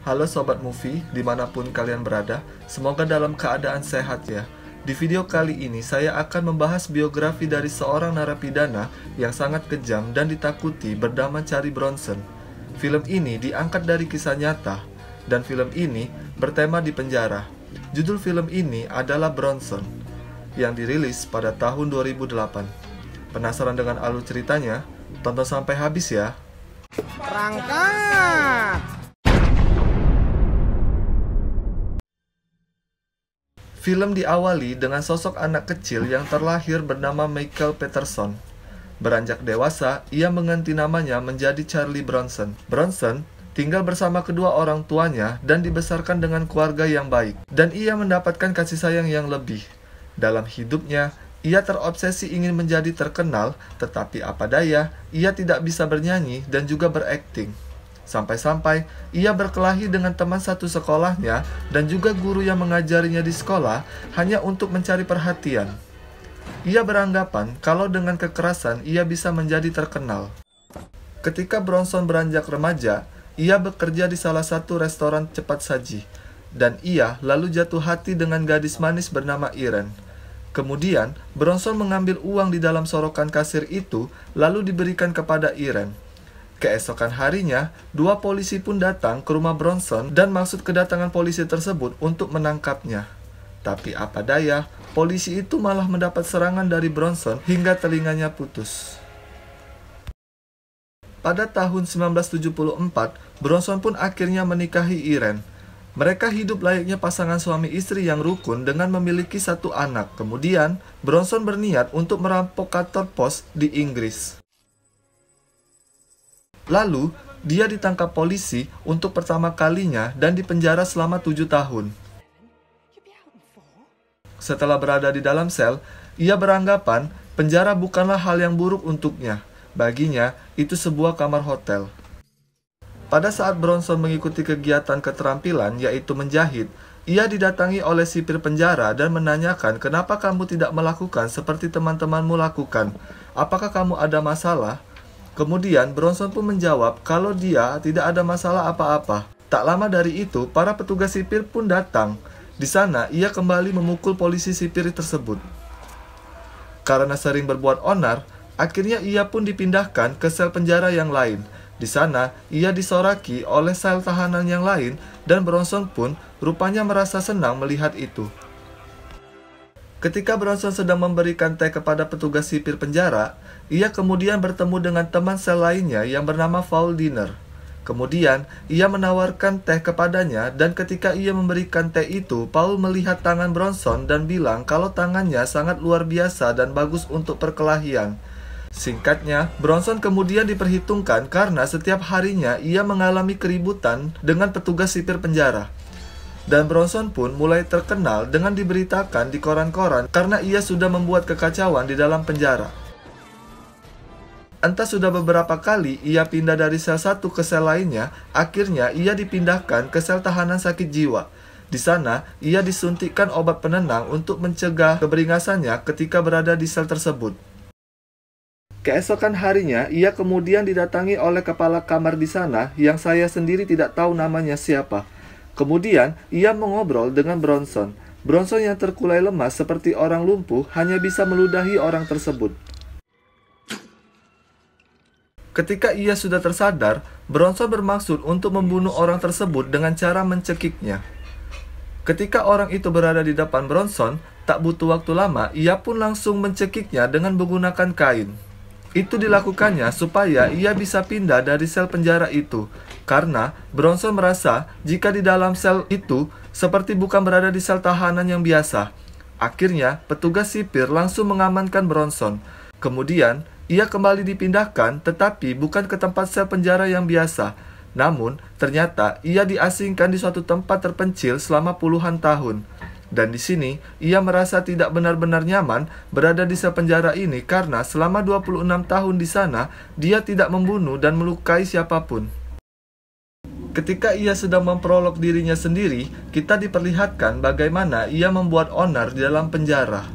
Halo Sobat Movie, dimanapun kalian berada, semoga dalam keadaan sehat ya. Di video kali ini saya akan membahas biografi dari seorang narapidana yang sangat kejam dan ditakuti bernama Charlie Bronson. Film ini diangkat dari kisah nyata, dan film ini bertema di penjara. Judul film ini adalah Bronson, yang dirilis pada tahun 2008. Penasaran dengan alur ceritanya? Tonton sampai habis ya. Berangkat! Film diawali dengan sosok anak kecil yang terlahir bernama Michael Peterson. Beranjak dewasa, ia mengganti namanya menjadi Charlie Bronson. Bronson tinggal bersama kedua orang tuanya dan dibesarkan dengan keluarga yang baik. Dan ia mendapatkan kasih sayang yang lebih. Dalam hidupnya, ia terobsesi ingin menjadi terkenal, tetapi apa daya, ia tidak bisa bernyanyi dan juga berakting. Sampai-sampai ia berkelahi dengan teman satu sekolahnya dan juga guru yang mengajarinya di sekolah hanya untuk mencari perhatian. Ia beranggapan kalau dengan kekerasan ia bisa menjadi terkenal. Ketika Bronson beranjak remaja, ia bekerja di salah satu restoran cepat saji, dan ia lalu jatuh hati dengan gadis manis bernama Irene. Kemudian, Bronson mengambil uang di dalam sorokan kasir itu lalu diberikan kepada Irene. Keesokan harinya, dua polisi pun datang ke rumah Bronson dan maksud kedatangan polisi tersebut untuk menangkapnya. Tapi apa daya, polisi itu malah mendapat serangan dari Bronson hingga telinganya putus. Pada tahun 1974, Bronson pun akhirnya menikahi Irene. Mereka hidup layaknya pasangan suami istri yang rukun dengan memiliki satu anak. Kemudian, Bronson berniat untuk merampok kantor pos di Inggris. Lalu, dia ditangkap polisi untuk pertama kalinya dan dipenjara selama 7 tahun. Setelah berada di dalam sel, ia beranggapan penjara bukanlah hal yang buruk untuknya. Baginya, itu sebuah kamar hotel. Pada saat Bronson mengikuti kegiatan keterampilan, yaitu menjahit, ia didatangi oleh sipir penjara dan menanyakan kenapa kamu tidak melakukan seperti teman-temanmu lakukan. Apakah kamu ada masalah? Kemudian Bronson pun menjawab kalau dia tidak ada masalah apa-apa. Tak lama dari itu, para petugas sipir pun datang. Di sana, ia kembali memukul polisi sipir tersebut. Karena sering berbuat onar, akhirnya ia pun dipindahkan ke sel penjara yang lain. Di sana, ia disoraki oleh sel tahanan yang lain dan Bronson pun rupanya merasa senang melihat itu. Ketika Bronson sedang memberikan teh kepada petugas sipir penjara, ia kemudian bertemu dengan teman sel lainnya yang bernama Paul Diner. Kemudian, ia menawarkan teh kepadanya dan ketika ia memberikan teh itu, Paul melihat tangan Bronson dan bilang kalau tangannya sangat luar biasa dan bagus untuk perkelahian. Singkatnya, Bronson kemudian diperhitungkan karena setiap harinya ia mengalami keributan dengan petugas sipir penjara. Dan Bronson pun mulai terkenal dengan diberitakan di koran-koran karena ia sudah membuat kekacauan di dalam penjara. Entah sudah beberapa kali ia pindah dari sel satu ke sel lainnya, akhirnya ia dipindahkan ke sel tahanan sakit jiwa. Di sana, ia disuntikkan obat penenang untuk mencegah keberingasannya ketika berada di sel tersebut. Keesokan harinya, ia kemudian didatangi oleh kepala kamar di sana yang saya sendiri tidak tahu namanya siapa. Kemudian, ia mengobrol dengan Bronson. Bronson yang terkulai lemas seperti orang lumpuh hanya bisa meludahi orang tersebut. Ketika ia sudah tersadar, Bronson bermaksud untuk membunuh orang tersebut dengan cara mencekiknya. Ketika orang itu berada di depan Bronson, tak butuh waktu lama, ia pun langsung mencekiknya dengan menggunakan kain. Itu dilakukannya supaya ia bisa pindah dari sel penjara itu, karena Bronson merasa jika di dalam sel itu seperti bukan berada di sel tahanan yang biasa. Akhirnya, petugas sipir langsung mengamankan Bronson. Kemudian, ia kembali dipindahkan, tetapi bukan ke tempat sel penjara yang biasa. Namun, ternyata ia diasingkan di suatu tempat terpencil selama puluhan tahun. Dan di sini, ia merasa tidak benar-benar nyaman berada di sel penjara ini karena selama 26 tahun di sana, dia tidak membunuh dan melukai siapapun. Ketika ia sedang memprolog dirinya sendiri, kita diperlihatkan bagaimana ia membuat onar di dalam penjara.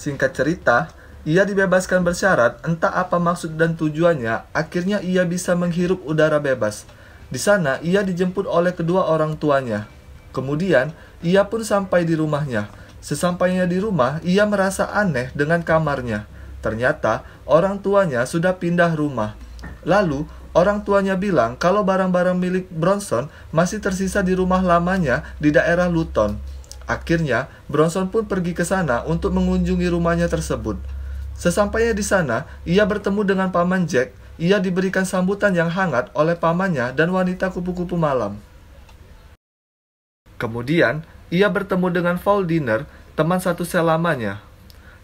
Singkat cerita, Ia dibebaskan bersyarat, entah apa maksud dan tujuannya, akhirnya ia bisa menghirup udara bebas. Di sana, ia dijemput oleh kedua orang tuanya. Kemudian, ia pun sampai di rumahnya. Sesampainya di rumah, ia merasa aneh dengan kamarnya. Ternyata, orang tuanya sudah pindah rumah. Lalu, orang tuanya bilang kalau barang-barang milik Bronson masih tersisa di rumah lamanya di daerah Luton. Akhirnya, Bronson pun pergi ke sana untuk mengunjungi rumahnya tersebut. Sesampainya di sana, ia bertemu dengan paman Jack. Ia diberikan sambutan yang hangat oleh pamannya dan wanita kupu-kupu malam. Kemudian, ia bertemu dengan Paul Diner, teman satu sel lamanya.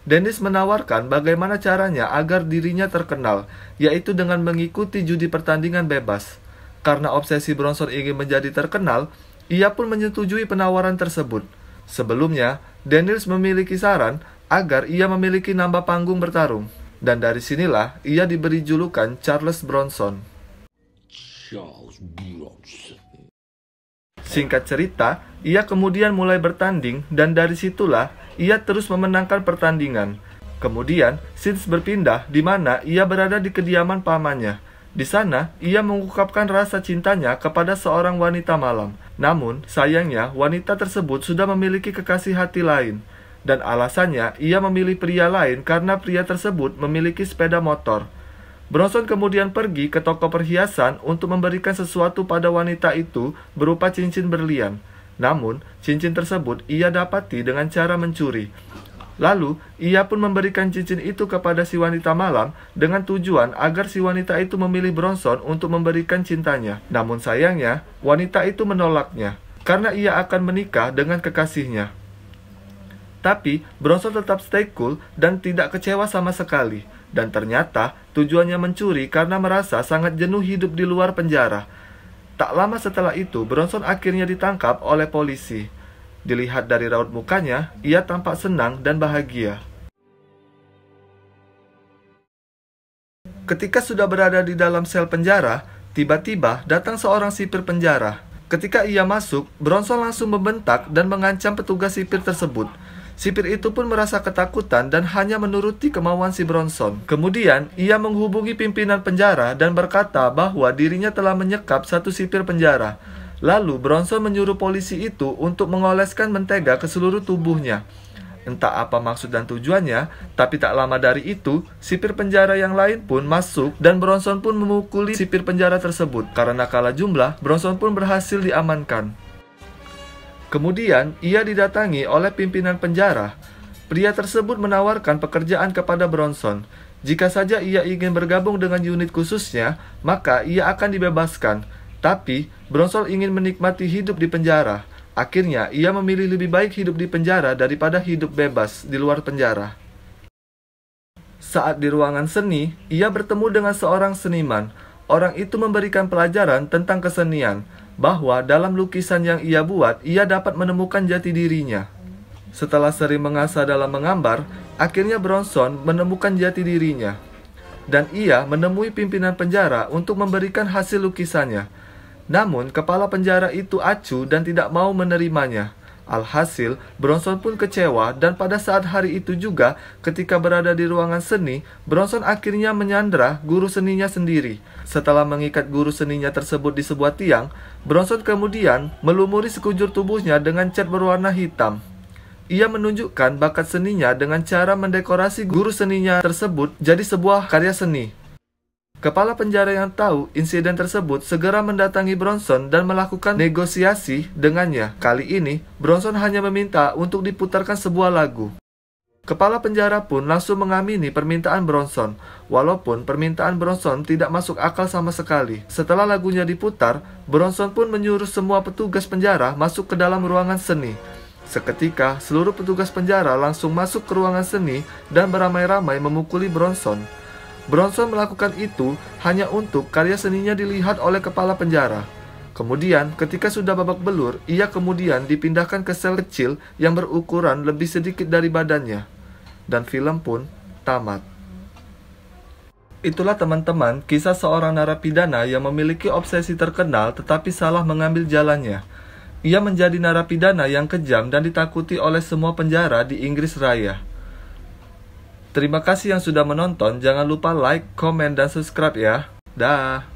Dennis menawarkan bagaimana caranya agar dirinya terkenal, yaitu dengan mengikuti judi pertandingan bebas. Karena obsesi Bronson ingin menjadi terkenal, ia pun menyetujui penawaran tersebut. Sebelumnya, Dennis memiliki saran agar ia memiliki nama panggung bertarung. Dan dari sinilah ia diberi julukan Charles Bronson. Singkat cerita, ia kemudian mulai bertanding dan dari situlah ia terus memenangkan pertandingan. Kemudian, scenes berpindah di mana ia berada di kediaman pamannya. Di sana, ia mengungkapkan rasa cintanya kepada seorang wanita malam. Namun, sayangnya wanita tersebut sudah memiliki kekasih hati lain. Dan alasannya, ia memilih pria lain karena pria tersebut memiliki sepeda motor. Bronson kemudian pergi ke toko perhiasan untuk memberikan sesuatu pada wanita itu berupa cincin berlian. Namun, cincin tersebut ia dapati dengan cara mencuri. Lalu, ia pun memberikan cincin itu kepada si wanita malam dengan tujuan agar si wanita itu memilih Bronson untuk memberikan cintanya. Namun sayangnya, wanita itu menolaknya karena ia akan menikah dengan kekasihnya. Tapi, Bronson tetap stay cool dan tidak kecewa sama sekali. Dan ternyata, tujuannya mencuri karena merasa sangat jenuh hidup di luar penjara. Tak lama setelah itu, Bronson akhirnya ditangkap oleh polisi. Dilihat dari raut mukanya, ia tampak senang dan bahagia. Ketika sudah berada di dalam sel penjara, tiba-tiba datang seorang sipir penjara. Ketika ia masuk, Bronson langsung membentak dan mengancam petugas sipir tersebut. Sipir itu pun merasa ketakutan dan hanya menuruti kemauan si Bronson. Kemudian, ia menghubungi pimpinan penjara dan berkata bahwa dirinya telah menyekap satu sipir penjara. Lalu, Bronson menyuruh polisi itu untuk mengoleskan mentega ke seluruh tubuhnya. Entah apa maksud dan tujuannya, tapi tak lama dari itu, sipir penjara yang lain pun masuk dan Bronson pun memukuli sipir penjara tersebut. Karena kalah jumlah, Bronson pun berhasil diamankan. Kemudian, ia didatangi oleh pimpinan penjara. Pria tersebut menawarkan pekerjaan kepada Bronson. Jika saja ia ingin bergabung dengan unit khususnya, maka ia akan dibebaskan. Tapi, Bronson ingin menikmati hidup di penjara. Akhirnya, ia memilih lebih baik hidup di penjara daripada hidup bebas di luar penjara. Saat di ruangan seni, ia bertemu dengan seorang seniman. Orang itu memberikan pelajaran tentang kesenian, bahwa dalam lukisan yang ia buat, ia dapat menemukan jati dirinya. Setelah sering mengasah dalam menggambar, akhirnya Bronson menemukan jati dirinya. Dan ia menemui pimpinan penjara untuk memberikan hasil lukisannya. Namun, kepala penjara itu acuh dan tidak mau menerimanya. Alhasil, Bronson pun kecewa dan pada saat hari itu juga, ketika berada di ruangan seni, Bronson akhirnya menyandra guru seninya sendiri. Setelah mengikat guru seninya tersebut di sebuah tiang, Bronson kemudian melumuri sekujur tubuhnya dengan cat berwarna hitam. Ia menunjukkan bakat seninya dengan cara mendekorasi guru seninya tersebut jadi sebuah karya seni. Kepala penjara yang tahu insiden tersebut segera mendatangi Bronson dan melakukan negosiasi dengannya. Kali ini, Bronson hanya meminta untuk diputarkan sebuah lagu. Kepala penjara pun langsung mengamini permintaan Bronson, walaupun permintaan Bronson tidak masuk akal sama sekali. Setelah lagunya diputar, Bronson pun menyuruh semua petugas penjara masuk ke dalam ruangan seni. Seketika, seluruh petugas penjara langsung masuk ke ruangan seni dan beramai-ramai memukuli Bronson. Bronson melakukan itu hanya untuk karya seninya dilihat oleh kepala penjara. Kemudian, ketika sudah babak belur, ia kemudian dipindahkan ke sel kecil yang berukuran lebih sedikit dari badannya. Dan film pun tamat. Itulah teman-teman kisah seorang narapidana yang memiliki obsesi terkenal tetapi salah mengambil jalannya. Ia menjadi narapidana yang kejam dan ditakuti oleh semua penjara di Inggris Raya. Terima kasih yang sudah menonton. Jangan lupa like, komen, dan subscribe ya. Dah.